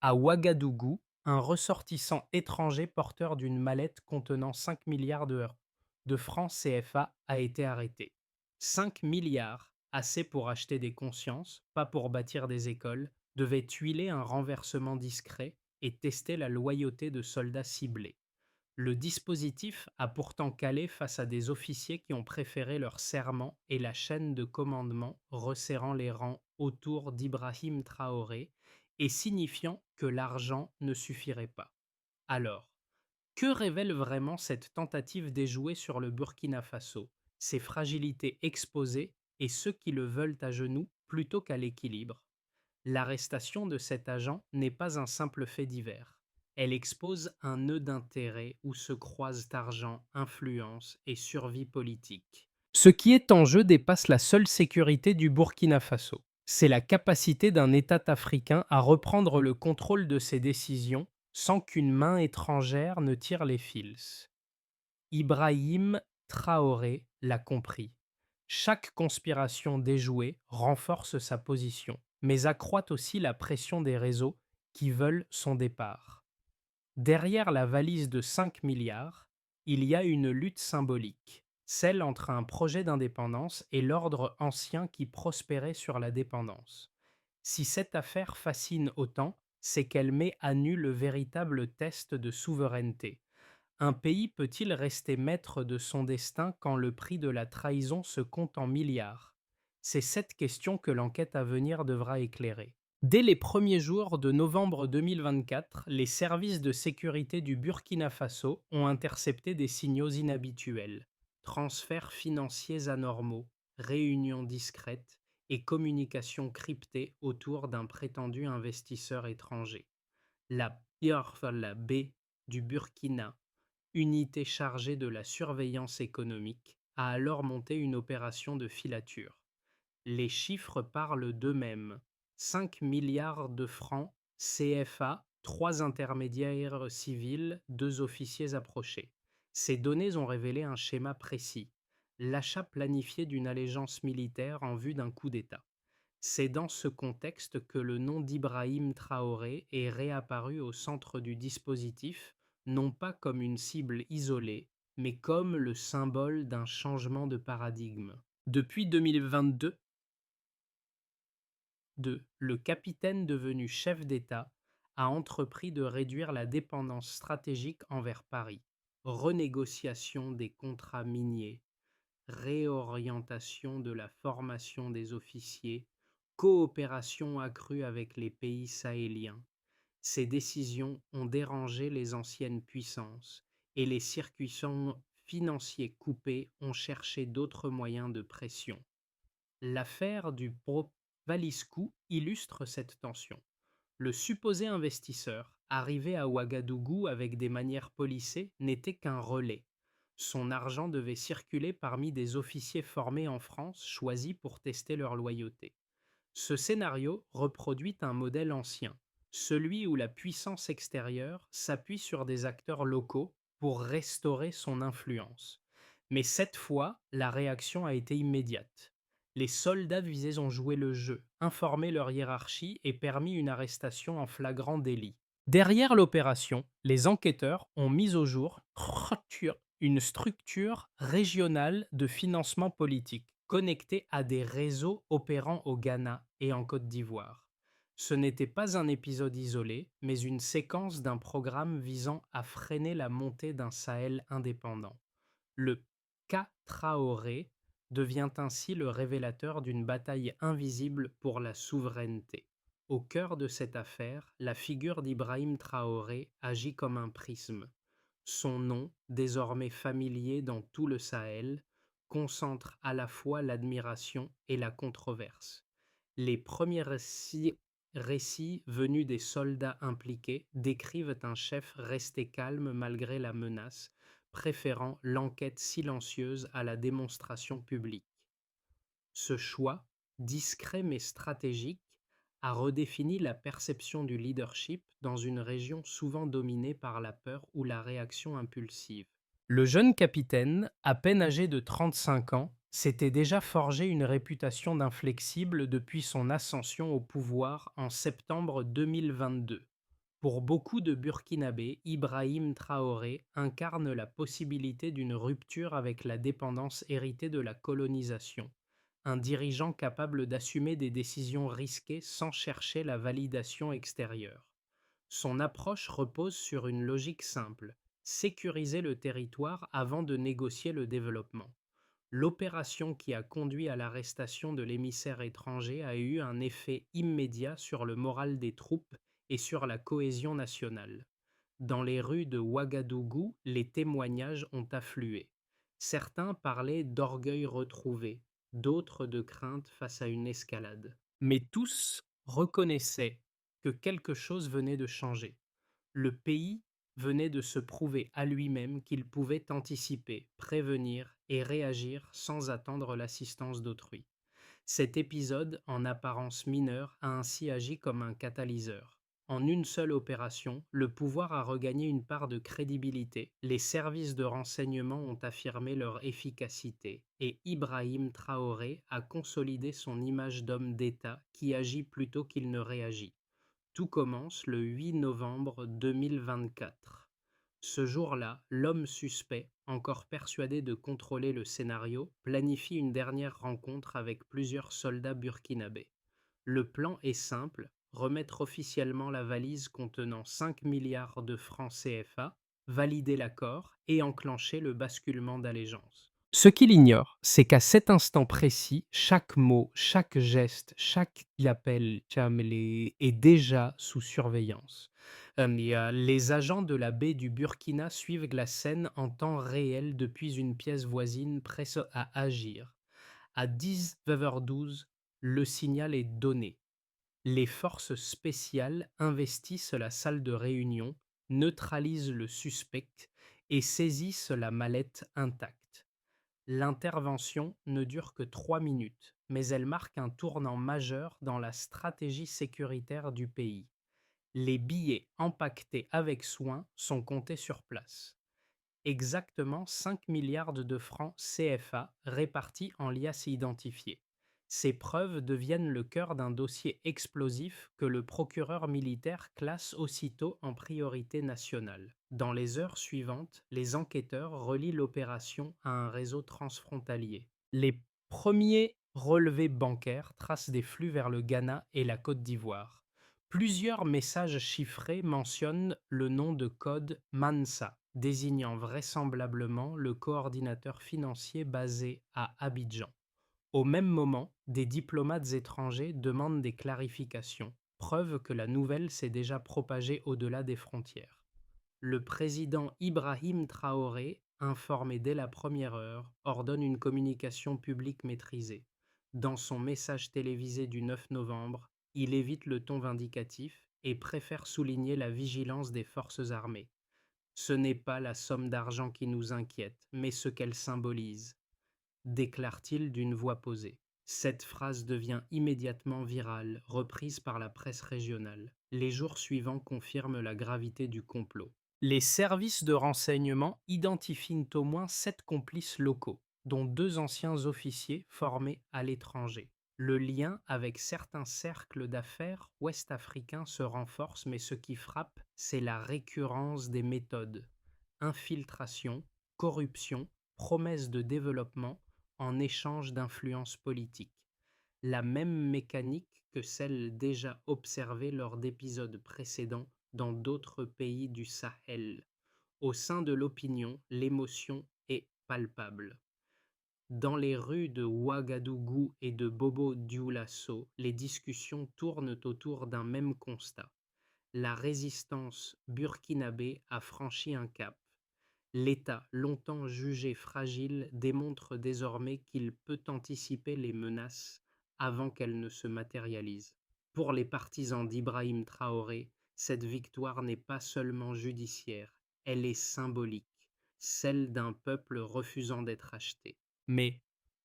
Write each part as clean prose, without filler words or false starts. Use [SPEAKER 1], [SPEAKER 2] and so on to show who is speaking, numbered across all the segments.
[SPEAKER 1] À Ouagadougou, un ressortissant étranger porteur d'une mallette contenant 5 milliards de francs CFA a été arrêté. 5 milliards, assez pour acheter des consciences, pas pour bâtir des écoles, devait tuiler un renversement discret et tester la loyauté de soldats ciblés. Le dispositif a pourtant calé face à des officiers qui ont préféré leur serment et la chaîne de commandement, resserrant les rangs autour d'Ibrahim Traoré et signifiant que l'argent ne suffirait pas. Alors, que révèle vraiment cette tentative d'échouer sur le Burkina Faso, ses fragilités exposées et ceux qui le veulent à genoux plutôt qu'à l'équilibre? L'arrestation de cet agent n'est pas un simple fait divers. Elle expose un nœud d'intérêt où se croisent argent, influence et survie politique. Ce qui est en jeu dépasse la seule sécurité du Burkina Faso. C'est la capacité d'un État africain à reprendre le contrôle de ses décisions sans qu'une main étrangère ne tire les fils. Ibrahim Traoré l'a compris. Chaque conspiration déjouée renforce sa position, mais accroît aussi la pression des réseaux qui veulent son départ. Derrière la valise de 5 milliards, il y a une lutte symbolique, celle entre un projet d'indépendance et l'ordre ancien qui prospérait sur la dépendance. Si cette affaire fascine autant, c'est qu'elle met à nu le véritable test de souveraineté. Un pays peut-il rester maître de son destin quand le prix de la trahison se compte en milliards? C'est cette question que l'enquête à venir devra éclairer. Dès les premiers jours de novembre 2024, les services de sécurité du Burkina Faso ont intercepté des signaux inhabituels. Transferts financiers anormaux, réunions discrètes et communications cryptées autour d'un prétendu investisseur étranger. La PIRFLB du Burkina, unité chargée de la surveillance économique, a alors monté une opération de filature. Les chiffres parlent d'eux-mêmes. 5 milliards de francs CFA, 3 intermédiaires civils, 2 officiers approchés. Ces données ont révélé un schéma précis, l'achat planifié d'une allégeance militaire en vue d'un coup d'État. C'est dans ce contexte que le nom d'Ibrahim Traoré est réapparu au centre du dispositif, non pas comme une cible isolée, mais comme le symbole d'un changement de paradigme. Depuis 2022, le capitaine devenu chef d'État a entrepris de réduire la dépendance stratégique envers Paris. Renégociation des contrats miniers, réorientation de la formation des officiers, coopération accrue avec les pays sahéliens. Ces décisions ont dérangé les anciennes puissances et les circuits financiers coupés ont cherché d'autres moyens de pression. L'affaire du Valiscou illustre cette tension. Le supposé investisseur, arrivé à Ouagadougou avec des manières polissées, n'était qu'un relais. Son argent devait circuler parmi des officiers formés en France choisis pour tester leur loyauté. Ce scénario reproduit un modèle ancien, celui où la puissance extérieure s'appuie sur des acteurs locaux pour restaurer son influence. Mais cette fois, la réaction a été immédiate. Les soldats visés ont joué le jeu, informé leur hiérarchie et permis une arrestation en flagrant délit. Derrière l'opération, les enquêteurs ont mis au jour une structure régionale de financement politique, connectée à des réseaux opérant au Ghana et en Côte d'Ivoire. Ce n'était pas un épisode isolé, mais une séquence d'un programme visant à freiner la montée d'un Sahel indépendant. Le cas Traoré devient ainsi le révélateur d'une bataille invisible pour la souveraineté. Au cœur de cette affaire, la figure d'Ibrahim Traoré agit comme un prisme. Son nom, désormais familier dans tout le Sahel, concentre à la fois l'admiration et la controverse. Les premiers récits venus des soldats impliqués décrivent un chef resté calme malgré la menace, préférant l'enquête silencieuse à la démonstration publique. Ce choix, discret mais stratégique, a redéfini la perception du leadership dans une région souvent dominée par la peur ou la réaction impulsive. Le jeune capitaine, à peine âgé de 35 ans, s'était déjà forgé une réputation d'inflexible depuis son ascension au pouvoir en septembre 2022. Pour beaucoup de Burkinabés, Ibrahim Traoré incarne la possibilité d'une rupture avec la dépendance héritée de la colonisation, un dirigeant capable d'assumer des décisions risquées sans chercher la validation extérieure. Son approche repose sur une logique simple: sécuriser le territoire avant de négocier le développement. L'opération qui a conduit à l'arrestation de l'émissaire étranger a eu un effet immédiat sur le moral des troupes et sur la cohésion nationale. Dans les rues de Ouagadougou, les témoignages ont afflué. Certains parlaient d'orgueil retrouvé, d'autres de crainte face à une escalade. Mais tous reconnaissaient que quelque chose venait de changer. Le pays venait de se prouver à lui-même qu'il pouvait anticiper, prévenir et réagir sans attendre l'assistance d'autrui. Cet épisode, en apparence mineur, a ainsi agi comme un catalyseur. En une seule opération, le pouvoir a regagné une part de crédibilité, les services de renseignement ont affirmé leur efficacité, et Ibrahim Traoré a consolidé son image d'homme d'État qui agit plutôt qu'il ne réagit. Tout commence le 8 novembre 2024. Ce jour-là, l'homme suspect, encore persuadé de contrôler le scénario, planifie une dernière rencontre avec plusieurs soldats burkinabés. Le plan est simple: remettre officiellement la valise contenant 5 milliards de francs CFA, valider l'accord et enclencher le basculement d'allégeance. Ce qu'il ignore, c'est qu'à cet instant précis, chaque mot, chaque geste, chaque appel Tchamlé est déjà sous surveillance. Les agents de la baie du Burkina suivent la scène en temps réel depuis une pièce voisine, prêts à agir. À 19h12, le signal est donné. Les forces spéciales investissent la salle de réunion, neutralisent le suspect et saisissent la mallette intacte. L'intervention ne dure que 3 minutes, mais elle marque un tournant majeur dans la stratégie sécuritaire du pays. Les billets empaquetés avec soin sont comptés sur place. Exactement 5 milliards de francs CFA répartis en liasses identifiées. Ces preuves deviennent le cœur d'un dossier explosif que le procureur militaire classe aussitôt en priorité nationale. Dans les heures suivantes, les enquêteurs relient l'opération à un réseau transfrontalier. Les premiers relevés bancaires tracent des flux vers le Ghana et la Côte d'Ivoire. Plusieurs messages chiffrés mentionnent le nom de code Mansa, désignant vraisemblablement le coordinateur financier basé à Abidjan. Au même moment, des diplomates étrangers demandent des clarifications, preuve que la nouvelle s'est déjà propagée au-delà des frontières. Le président Ibrahim Traoré, informé dès la première heure, ordonne une communication publique maîtrisée. Dans son message télévisé du 9 novembre, il évite le ton vindicatif et préfère souligner la vigilance des forces armées. Ce n'est pas la somme d'argent qui nous inquiète, mais ce qu'elle symbolise, déclare-t-il d'une voix posée. Cette phrase devient immédiatement virale, reprise par la presse régionale. Les jours suivants confirment la gravité du complot. Les services de renseignement identifient au moins 7 complices locaux, dont 2 anciens officiers formés à l'étranger. Le lien avec certains cercles d'affaires ouest-africains se renforce, mais ce qui frappe, c'est la récurrence des méthodes: infiltration, corruption, promesses de développement en échange d'influences politiques. La même mécanique que celle déjà observée lors d'épisodes précédents dans d'autres pays du Sahel. Au sein de l'opinion, l'émotion est palpable. Dans les rues de Ouagadougou et de Bobo-Dioulasso, les discussions tournent autour d'un même constat: la résistance burkinabé a franchi un cap. L'État, longtemps jugé fragile, démontre désormais qu'il peut anticiper les menaces avant qu'elles ne se matérialisent. Pour les partisans d'Ibrahim Traoré, cette victoire n'est pas seulement judiciaire, elle est symbolique, celle d'un peuple refusant d'être acheté. Mais,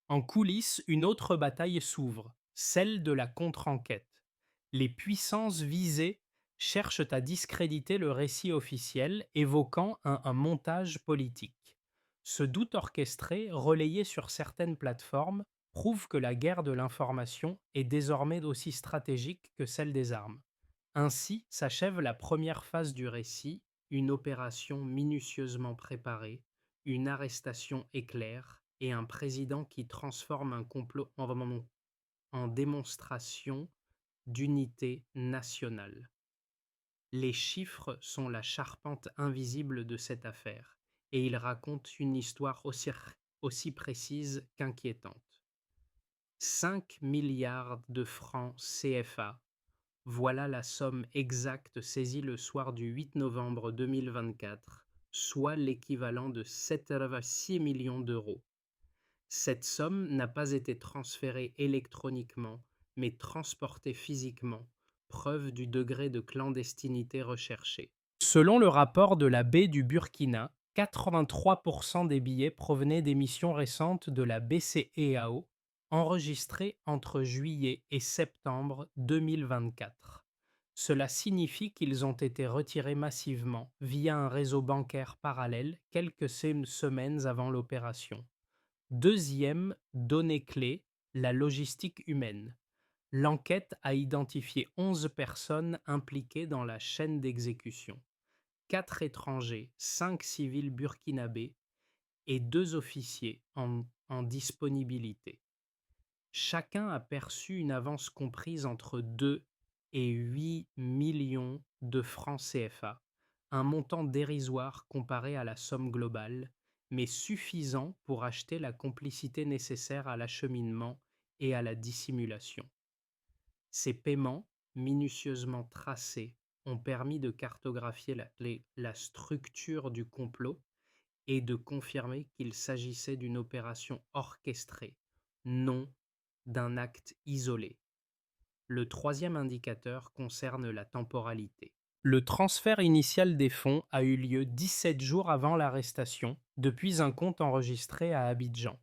[SPEAKER 1] en coulisses, une autre bataille s'ouvre, celle de la contre-enquête. Les puissances visées cherchent à discréditer le récit officiel, évoquant un montage politique. Ce doute orchestré, relayé sur certaines plateformes, prouve que la guerre de l'information est désormais aussi stratégique que celle des armes. Ainsi s'achève la première phase du récit, une opération minutieusement préparée, une arrestation éclair et un président qui transforme un complot en démonstration d'unité nationale. Les chiffres sont la charpente invisible de cette affaire, et ils racontent une histoire aussi précise qu'inquiétante. 5 milliards de francs CFA, voilà la somme exacte saisie le soir du 8 novembre 2024, soit l'équivalent de 7,6 millions d'euros. Cette somme n'a pas été transférée électroniquement, mais transportée physiquement, preuve du degré de clandestinité recherché. Selon le rapport de la baie du Burkina, 83% des billets provenaient d'émissions récentes de la BCEAO, enregistrées entre juillet et septembre 2024. Cela signifie qu'ils ont été retirés massivement via un réseau bancaire parallèle quelques semaines avant l'opération. Deuxième donnée clé, la logistique humaine. L'enquête a identifié 11 personnes impliquées dans la chaîne d'exécution. 4 étrangers, 5 civils burkinabés et 2 officiers en disponibilité. Chacun a perçu une avance comprise entre 2 et 8 millions de francs CFA, un montant dérisoire comparé à la somme globale, mais suffisant pour acheter la complicité nécessaire à l'acheminement et à la dissimulation. Ces paiements, minutieusement tracés, ont permis de cartographier la structure du complot et de confirmer qu'il s'agissait d'une opération orchestrée, non d'un acte isolé. Le troisième indicateur concerne la temporalité. Le transfert initial des fonds a eu lieu 17 jours avant l'arrestation, depuis un compte enregistré à Abidjan.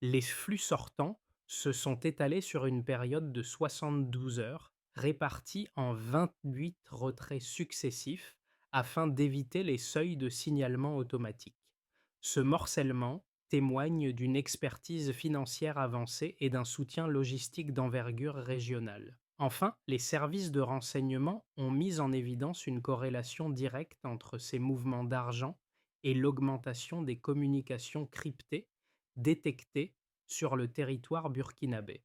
[SPEAKER 1] Les flux sortants se sont étalés sur une période de 72 heures, répartis en 28 retraits successifs afin d'éviter les seuils de signalement automatique. Ce morcellement témoigne d'une expertise financière avancée et d'un soutien logistique d'envergure régionale. Enfin, les services de renseignement ont mis en évidence une corrélation directe entre ces mouvements d'argent et l'augmentation des communications cryptées détectées sur le territoire burkinabé.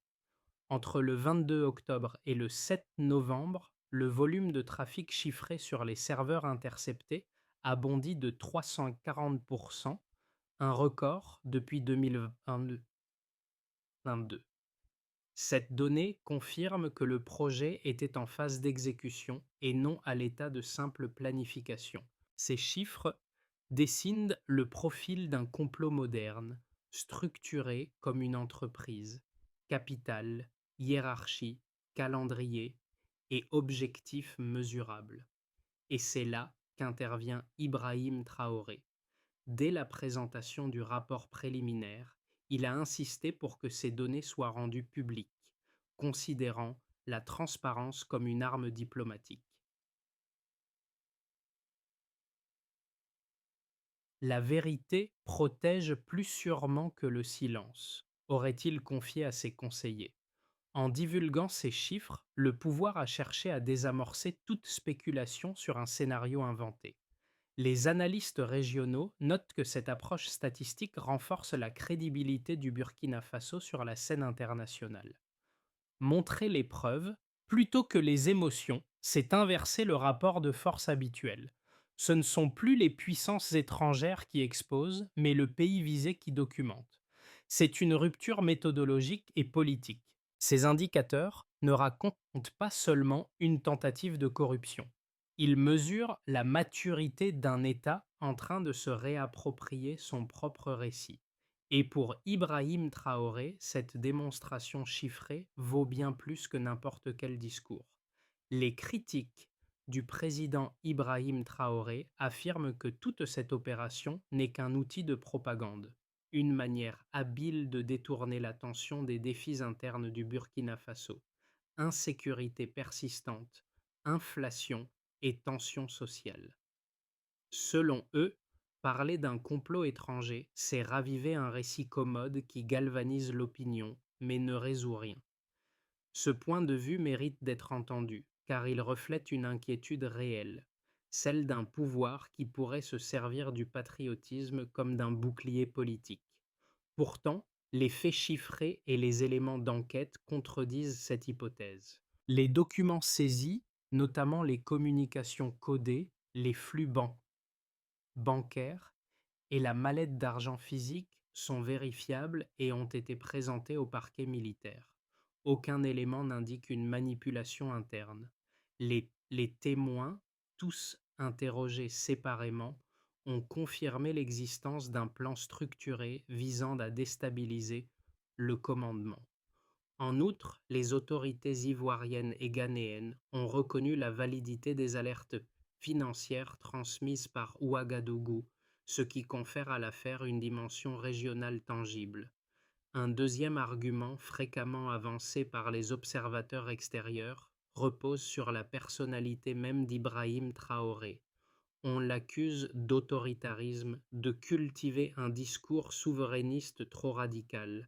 [SPEAKER 1] Entre le 22 octobre et le 7 novembre, le volume de trafic chiffré sur les serveurs interceptés a bondi de 340%, un record depuis 2022. Cette donnée confirme que le projet était en phase d'exécution et non à l'état de simple planification. Ces chiffres dessinent le profil d'un complot moderne, structuré comme une entreprise. Capital, hiérarchie, calendrier et objectifs mesurables. Et c'est là qu'intervient Ibrahim Traoré. Dès la présentation du rapport préliminaire, il a insisté pour que ces données soient rendues publiques, considérant la transparence comme une arme diplomatique. La vérité protège plus sûrement que le silence, aurait-il confié à ses conseillers. En divulguant ces chiffres, le pouvoir a cherché à désamorcer toute spéculation sur un scénario inventé. Les analystes régionaux notent que cette approche statistique renforce la crédibilité du Burkina Faso sur la scène internationale. Montrer les preuves, plutôt que les émotions, c'est inverser le rapport de force habituel. Ce ne sont plus les puissances étrangères qui exposent, mais le pays visé qui documente. C'est une rupture méthodologique et politique. Ces indicateurs ne racontent pas seulement une tentative de corruption. Ils mesurent la maturité d'un État en train de se réapproprier son propre récit. Et pour Ibrahim Traoré, cette démonstration chiffrée vaut bien plus que n'importe quel discours. Les critiques du président Ibrahim Traoré affirment que toute cette opération n'est qu'un outil de propagande, une manière habile de détourner l'attention des défis internes du Burkina Faso: insécurité persistante, inflation et tensions sociales. Selon eux, parler d'un complot étranger, c'est raviver un récit commode qui galvanise l'opinion, mais ne résout rien. Ce point de vue mérite d'être entendu, car il reflète une inquiétude réelle, celle d'un pouvoir qui pourrait se servir du patriotisme comme d'un bouclier politique. Pourtant, les faits chiffrés et les éléments d'enquête contredisent cette hypothèse. Les documents saisis, notamment les communications codées, les flux bancaires et la mallette d'argent physique sont vérifiables et ont été présentés au parquet militaire. Aucun élément n'indique une manipulation interne. Les témoins, tous interrogés séparément, ont confirmé l'existence d'un plan structuré visant à déstabiliser le commandement. En outre, les autorités ivoiriennes et ghanéennes ont reconnu la validité des alertes financières transmises par Ouagadougou, ce qui confère à l'affaire une dimension régionale tangible. Un deuxième argument fréquemment avancé par les observateurs extérieurs repose sur la personnalité même d'Ibrahim Traoré. On l'accuse d'autoritarisme, de cultiver un discours souverainiste trop radical.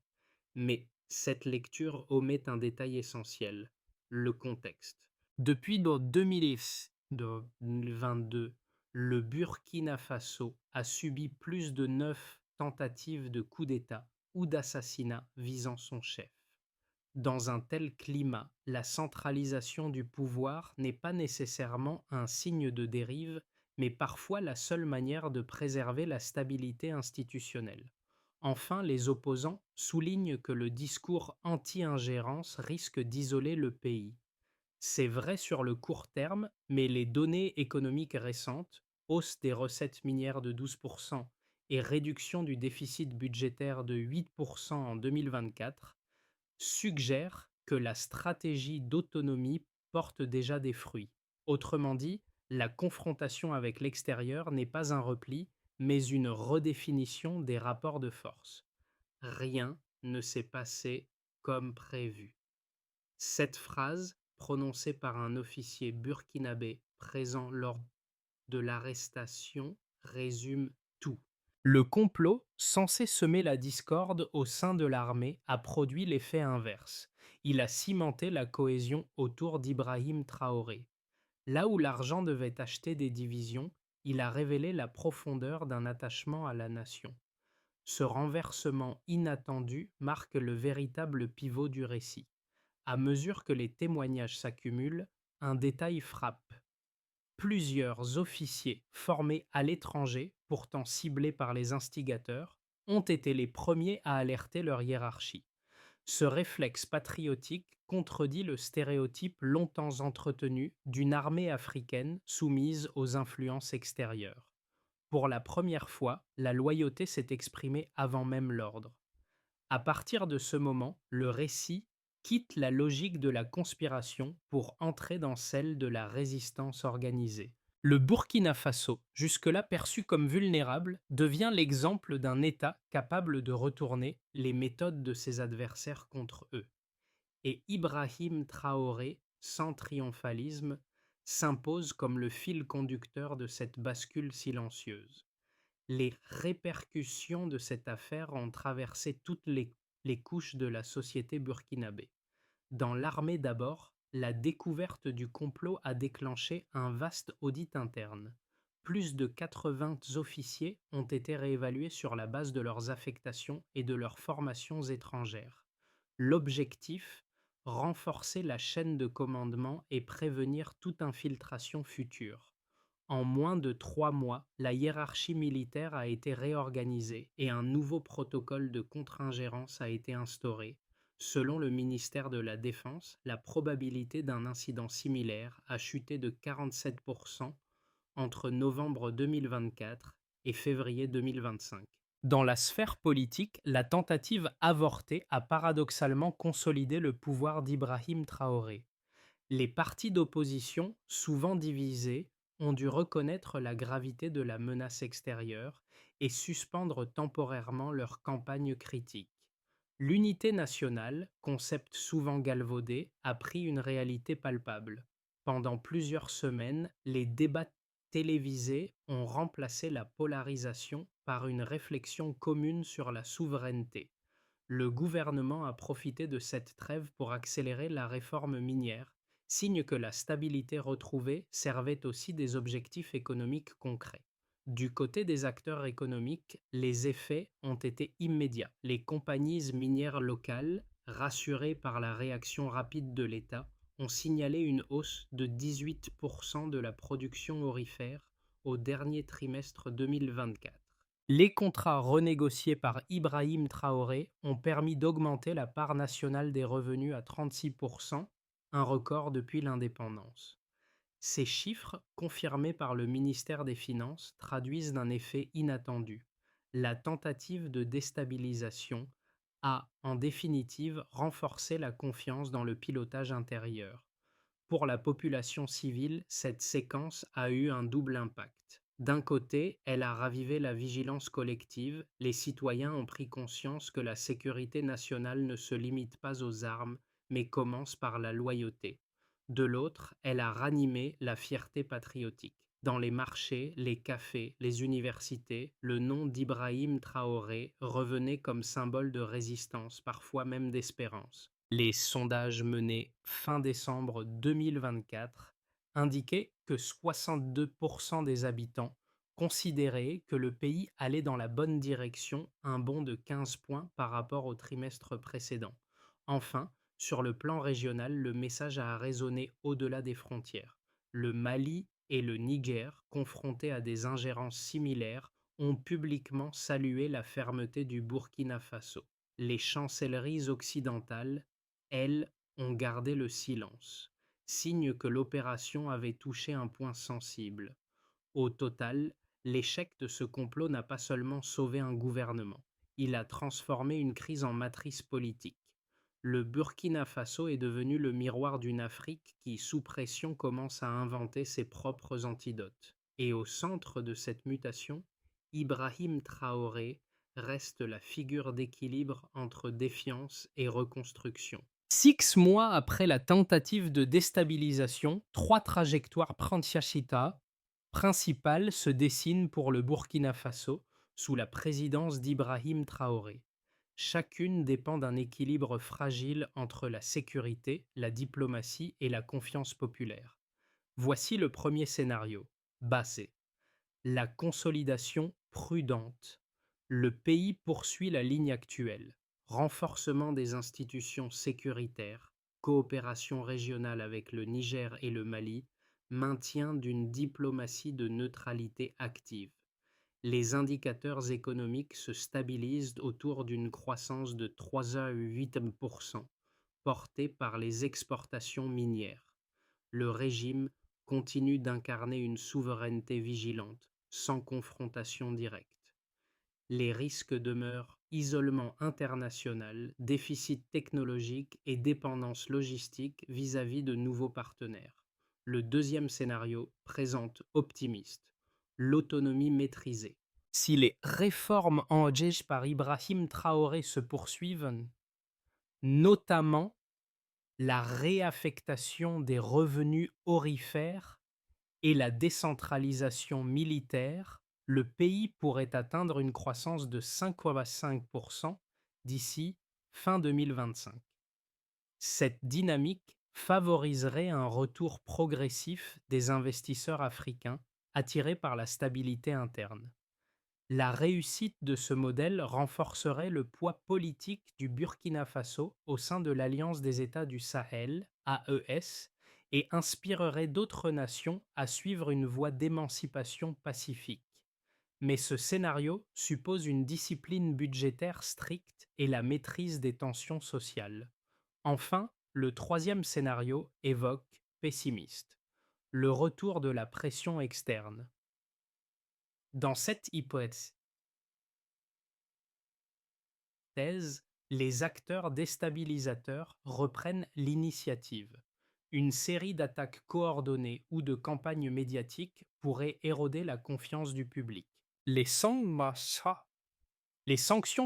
[SPEAKER 1] Mais cette lecture omet un détail essentiel, le contexte. Depuis 2022, le Burkina Faso a subi plus de 9 tentatives de coup d'État ou d'assassinat visant son chef. Dans un tel climat, la centralisation du pouvoir n'est pas nécessairement un signe de dérive, mais parfois la seule manière de préserver la stabilité institutionnelle. Enfin, les opposants soulignent que le discours anti-ingérence risque d'isoler le pays. C'est vrai sur le court terme, mais les données économiques récentes, hausse des recettes minières de 12% et réduction du déficit budgétaire de 8% en 2024, suggèrent que la stratégie d'autonomie porte déjà des fruits. Autrement dit, la confrontation avec l'extérieur n'est pas un repli, mais une redéfinition des rapports de force. Rien ne s'est passé comme prévu. Cette phrase, prononcée par un officier burkinabé présent lors de l'arrestation, résume tout. Le complot, censé semer la discorde au sein de l'armée, a produit l'effet inverse. Il a cimenté la cohésion autour d'Ibrahim Traoré. Là où l'argent devait acheter des divisions, il a révélé la profondeur d'un attachement à la nation. Ce renversement inattendu marque le véritable pivot du récit. À mesure que les témoignages s'accumulent, un détail frappe. Plusieurs officiers formés à l'étranger, pourtant ciblés par les instigateurs, ont été les premiers à alerter leur hiérarchie. Ce réflexe patriotique contredit le stéréotype longtemps entretenu d'une armée africaine soumise aux influences extérieures. Pour la première fois, la loyauté s'est exprimée avant même l'ordre. À partir de ce moment, le récit quitte la logique de la conspiration pour entrer dans celle de la résistance organisée. Le Burkina Faso, jusque-là perçu comme vulnérable, devient l'exemple d'un État capable de retourner les méthodes de ses adversaires contre eux. Et Ibrahim Traoré, sans triomphalisme, s'impose comme le fil conducteur de cette bascule silencieuse. Les répercussions de cette affaire ont traversé toutes les couches de la société burkinabé. Dans l'armée d'abord, la découverte du complot a déclenché un vaste audit interne. Plus de 80 officiers ont été réévalués sur la base de leurs affectations et de leurs formations étrangères. L'objectif, renforcer la chaîne de commandement et prévenir toute infiltration future. En moins de 3 mois, la hiérarchie militaire a été réorganisée et un nouveau protocole de contre-ingérence a été instauré. Selon le ministère de la Défense, la probabilité d'un incident similaire a chuté de 47% entre novembre 2024 et février 2025. Dans la sphère politique, la tentative avortée a paradoxalement consolidé le pouvoir d'Ibrahim Traoré. Les partis d'opposition, souvent divisés, ont dû reconnaître la gravité de la menace extérieure et suspendre temporairement leur campagne critique. L'unité nationale, concept souvent galvaudé, a pris une réalité palpable. Pendant plusieurs semaines, les débats télévisés ont remplacé la polarisation par une réflexion commune sur la souveraineté. Le gouvernement a profité de cette trêve pour accélérer la réforme minière, signe que la stabilité retrouvée servait aussi des objectifs économiques concrets. Du côté des acteurs économiques, les effets ont été immédiats. Les compagnies minières locales, rassurées par la réaction rapide de l'État, ont signalé une hausse de 18% de la production aurifère au dernier trimestre 2024. Les contrats renégociés par Ibrahim Traoré ont permis d'augmenter la part nationale des revenus à 36%, un record depuis l'indépendance. Ces chiffres, confirmés par le ministère des Finances, traduisent un effet inattendu. La tentative de déstabilisation a, en définitive, renforcé la confiance dans le pilotage intérieur. Pour la population civile, cette séquence a eu un double impact. D'un côté, elle a ravivé la vigilance collective, les citoyens ont pris conscience que la sécurité nationale ne se limite pas aux armes, mais commence par la loyauté. De l'autre, elle a ranimé la fierté patriotique. Dans les marchés, les cafés, les universités, le nom d'Ibrahim Traoré revenait comme symbole de résistance, parfois même d'espérance. Les sondages menés fin décembre 2024 indiquaient que 62% des habitants considéraient que le pays allait dans la bonne direction, un bond de 15 points par rapport au trimestre précédent. Enfin, sur le plan régional, le message a résonné au-delà des frontières. Le Mali et le Niger, confrontés à des ingérences similaires, ont publiquement salué la fermeté du Burkina Faso. Les chancelleries occidentales, elles, ont gardé le silence, signe que l'opération avait touché un point sensible. Au total, l'échec de ce complot n'a pas seulement sauvé un gouvernement, il a transformé une crise en matrice politique. Le Burkina Faso est devenu le miroir d'une Afrique qui, sous pression, commence à inventer ses propres antidotes. Et au centre de cette mutation, Ibrahim Traoré reste la figure d'équilibre entre défiance et reconstruction. 6 mois après la tentative de déstabilisation, 3 trajectoires principales se dessinent pour le Burkina Faso sous la présidence d'Ibrahim Traoré. Chacune dépend d'un équilibre fragile entre la sécurité, la diplomatie et la confiance populaire. Voici le premier scénario. Bassé. La consolidation prudente. Le pays poursuit la ligne actuelle. Renforcement des institutions sécuritaires, coopération régionale avec le Niger et le Mali, maintien d'une diplomatie de neutralité active. Les indicateurs économiques se stabilisent autour d'une croissance de 3,8%, portée par les exportations minières. Le régime continue d'incarner une souveraineté vigilante, sans confrontation directe. Les risques demeurent isolement international, déficit technologique et dépendance logistique vis-à-vis de nouveaux partenaires. Le deuxième scénario présente optimiste, l'autonomie maîtrisée. Si les réformes engagées par Ibrahim Traoré se poursuivent, notamment la réaffectation des revenus aurifères et la décentralisation militaire, le pays pourrait atteindre une croissance de 5,5% d'ici fin 2025. Cette dynamique favoriserait un retour progressif des investisseurs africains attirés par la stabilité interne. La réussite de ce modèle renforcerait le poids politique du Burkina Faso au sein de l'Alliance des États du Sahel, AES, et inspirerait d'autres nations à suivre une voie d'émancipation pacifique. Mais ce scénario suppose une discipline budgétaire stricte et la maîtrise des tensions sociales. Enfin, le troisième scénario évoque pessimiste, le retour de la pression externe. Dans cette hypothèse, les acteurs déstabilisateurs reprennent l'initiative. Une série d'attaques coordonnées ou de campagnes médiatiques pourrait éroder la confiance du public. Les sanctions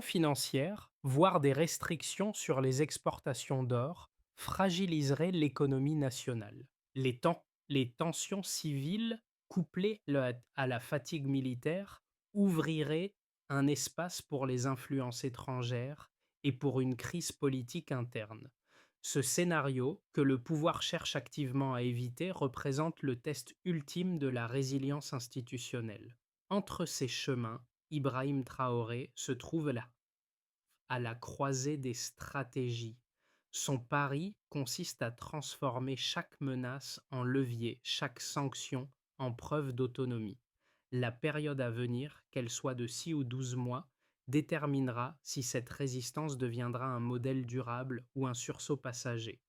[SPEAKER 1] financières, voire des restrictions sur les exportations d'or, fragiliseraient l'économie nationale. Les tensions civiles, couplées à la fatigue militaire, ouvriraient un espace pour les influences étrangères et pour une crise politique interne. Ce scénario, que le pouvoir cherche activement à éviter, représente le test ultime de la résilience institutionnelle. Entre ces chemins, Ibrahim Traoré se trouve là, à la croisée des stratégies. Son pari consiste à transformer chaque menace en levier, chaque sanction en preuve d'autonomie. La période à venir, qu'elle soit de 6 ou 12 mois, déterminera si cette résistance deviendra un modèle durable ou un sursaut passager.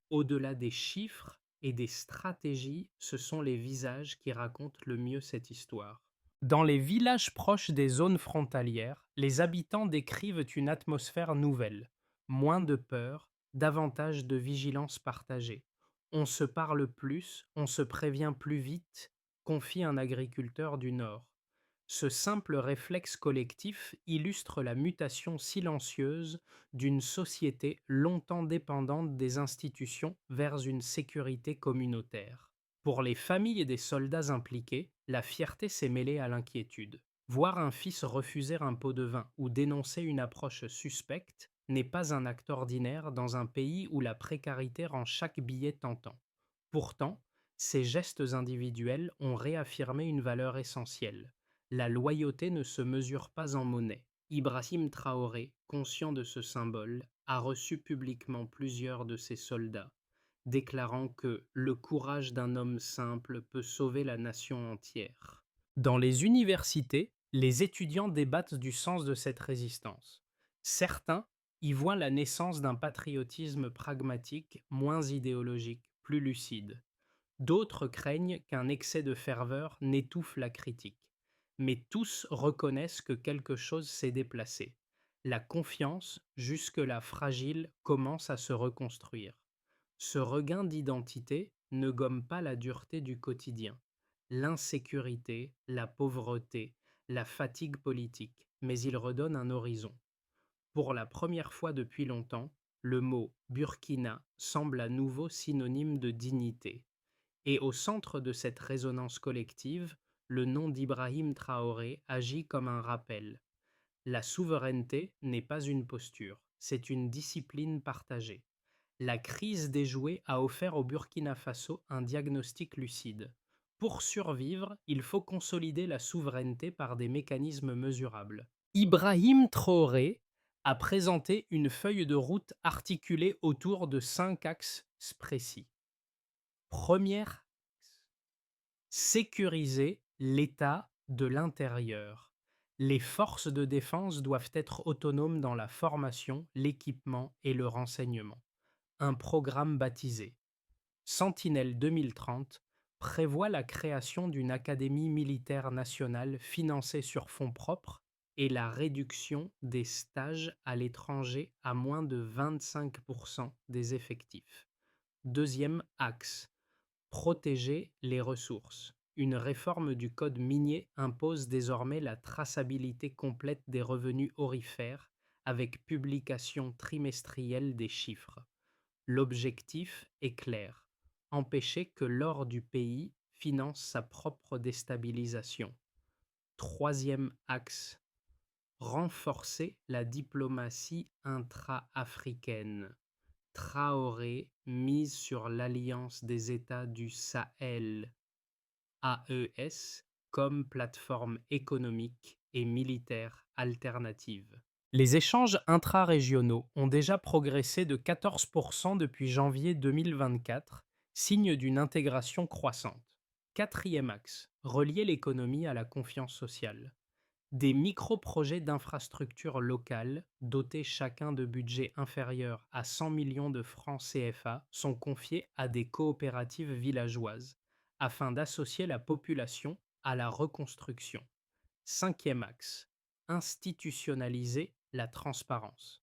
[SPEAKER 1] Au-delà des chiffres et des stratégies, ce sont les visages qui racontent le mieux cette histoire. Dans les villages proches des zones frontalières, les habitants décrivent une atmosphère nouvelle, moins de peur, davantage de vigilance partagée. On se parle plus, on se prévient plus vite, confie un agriculteur du Nord. Ce simple réflexe collectif illustre la mutation silencieuse d'une société longtemps dépendante des institutions vers une sécurité communautaire. Pour les familles des soldats impliqués, la fierté s'est mêlée à l'inquiétude. Voir un fils refuser un pot de vin ou dénoncer une approche suspecte n'est pas un acte ordinaire dans un pays où la précarité rend chaque billet tentant. Pourtant, ces gestes individuels ont réaffirmé une valeur essentielle. La loyauté ne se mesure pas en monnaie. Ibrahim Traoré, conscient de ce symbole, a reçu publiquement plusieurs de ses soldats, déclarant que le courage d'un homme simple peut sauver la nation entière. Dans les universités, les étudiants débattent du sens de cette résistance. Certains y voient la naissance d'un patriotisme pragmatique, moins idéologique, plus lucide. D'autres craignent qu'un excès de ferveur n'étouffe la critique. Mais tous reconnaissent que quelque chose s'est déplacé. La confiance, jusque-là fragile, commence à se reconstruire. Ce regain d'identité ne gomme pas la dureté du quotidien, l'insécurité, la pauvreté, la fatigue politique, mais il redonne un horizon. Pour la première fois depuis longtemps, le mot Burkina semble à nouveau synonyme de dignité. Et au centre de cette résonance collective, le nom d'Ibrahim Traoré agit comme un rappel. La souveraineté n'est pas une posture, c'est une discipline partagée. La crise déjouée a offert au Burkina Faso un diagnostic lucide. Pour survivre, il faut consolider la souveraineté par des mécanismes mesurables. Ibrahim Traoré a présenté une feuille de route articulée autour de 5 axes précis. Premier axe, sécuriser l'état de l'intérieur. Les forces de défense doivent être autonomes dans la formation, l'équipement et le renseignement. Un programme baptisé Sentinelle 2030 prévoit la création d'une académie militaire nationale financée sur fonds propres et la réduction des stages à l'étranger à moins de 25% des effectifs. Deuxième axe, protéger les ressources. Une réforme du code minier impose désormais la traçabilité complète des revenus aurifères avec publication trimestrielle des chiffres. L'objectif est clair, empêcher que l'or du pays finance sa propre déstabilisation. Troisième axe, renforcer la diplomatie intra-africaine. Traoré mise sur l'Alliance des États du Sahel, AES, comme plateforme économique et militaire alternative. Les échanges intra-régionaux ont déjà progressé de 14% depuis janvier 2024, signe d'une intégration croissante. Quatrième axe, relier l'économie à la confiance sociale. Des micro-projets d'infrastructures locales, dotés chacun de budgets inférieurs à 100 millions de francs CFA, sont confiés à des coopératives villageoises, afin d'associer la population à la reconstruction. Cinquième axe, institutionnaliser la transparence.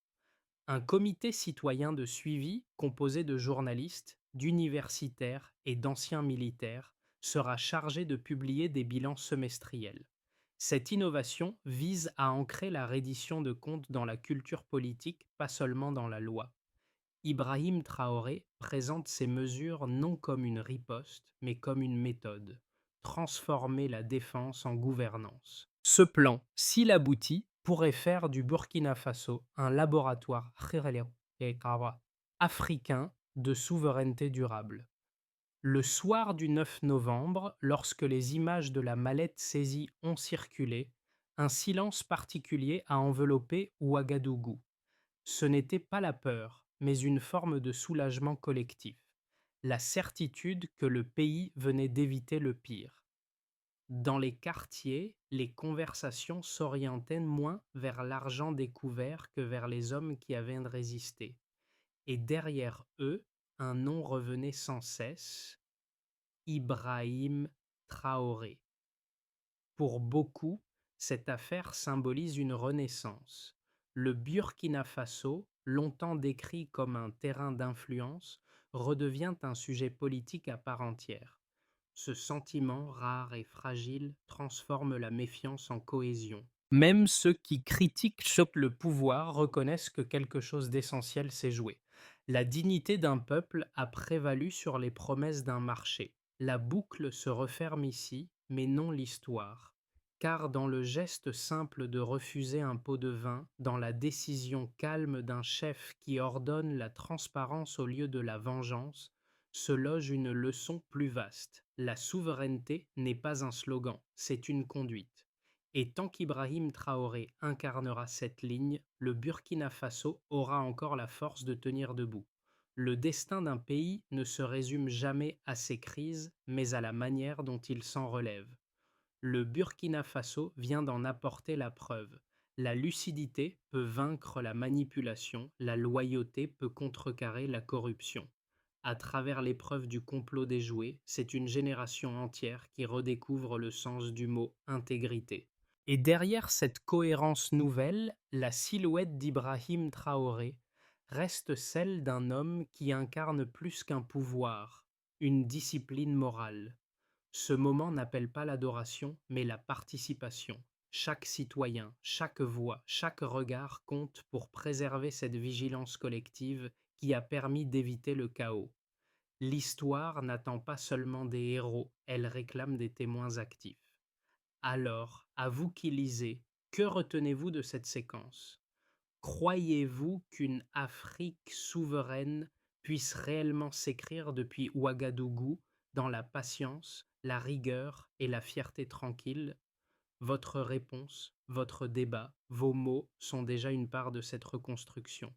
[SPEAKER 1] Un comité citoyen de suivi composé de journalistes, d'universitaires et d'anciens militaires sera chargé de publier des bilans semestriels. Cette innovation vise à ancrer la reddition de comptes dans la culture politique, pas seulement dans la loi. Ibrahim Traoré présente ces mesures non comme une riposte, mais comme une méthode. Transformer la défense en gouvernance. Ce plan, s'il aboutit, pourrait faire du Burkina Faso un laboratoire africain de souveraineté durable. Le soir du 9 novembre, lorsque les images de la mallette saisie ont circulé, un silence particulier a enveloppé Ouagadougou. Ce n'était pas la peur, mais une forme de soulagement collectif, la certitude que le pays venait d'éviter le pire. Dans les quartiers, les conversations s'orientaient moins vers l'argent découvert que vers les hommes qui avaient résisté. Et derrière eux, un nom revenait sans cesse, Ibrahim Traoré. Pour beaucoup, cette affaire symbolise une renaissance. Le Burkina Faso, longtemps décrit comme un terrain d'influence, redevient un sujet politique à part entière. Ce sentiment rare et fragile transforme la méfiance en cohésion. Même ceux qui critiquent le pouvoir reconnaissent que quelque chose d'essentiel s'est joué. La dignité d'un peuple a prévalu sur les promesses d'un marché. La boucle se referme ici, mais non l'histoire. Car dans le geste simple de refuser un pot de vin, dans la décision calme d'un chef qui ordonne la transparence au lieu de la vengeance, se loge une leçon plus vaste. La souveraineté n'est pas un slogan, c'est une conduite. Et tant qu'Ibrahim Traoré incarnera cette ligne, le Burkina Faso aura encore la force de tenir debout. Le destin d'un pays ne se résume jamais à ses crises, mais à la manière dont il s'en relève. Le Burkina Faso vient d'en apporter la preuve. La lucidité peut vaincre la manipulation, la loyauté peut contrecarrer la corruption. À travers l'épreuve du complot déjoué, c'est une génération entière qui redécouvre le sens du mot intégrité. Et derrière cette cohérence nouvelle, la silhouette d'Ibrahim Traoré reste celle d'un homme qui incarne plus qu'un pouvoir, une discipline morale. Ce moment n'appelle pas l'adoration, mais la participation. Chaque citoyen, chaque voix, chaque regard compte pour préserver cette vigilance collective qui a permis d'éviter le chaos. L'histoire n'attend pas seulement des héros, elle réclame des témoins actifs. Alors, à vous qui lisez, que retenez-vous de cette séquence? Croyez-vous qu'une Afrique souveraine puisse réellement s'écrire depuis Ouagadougou dans la patience, la rigueur et la fierté tranquille? Votre réponse, votre débat, vos mots sont déjà une part de cette reconstruction.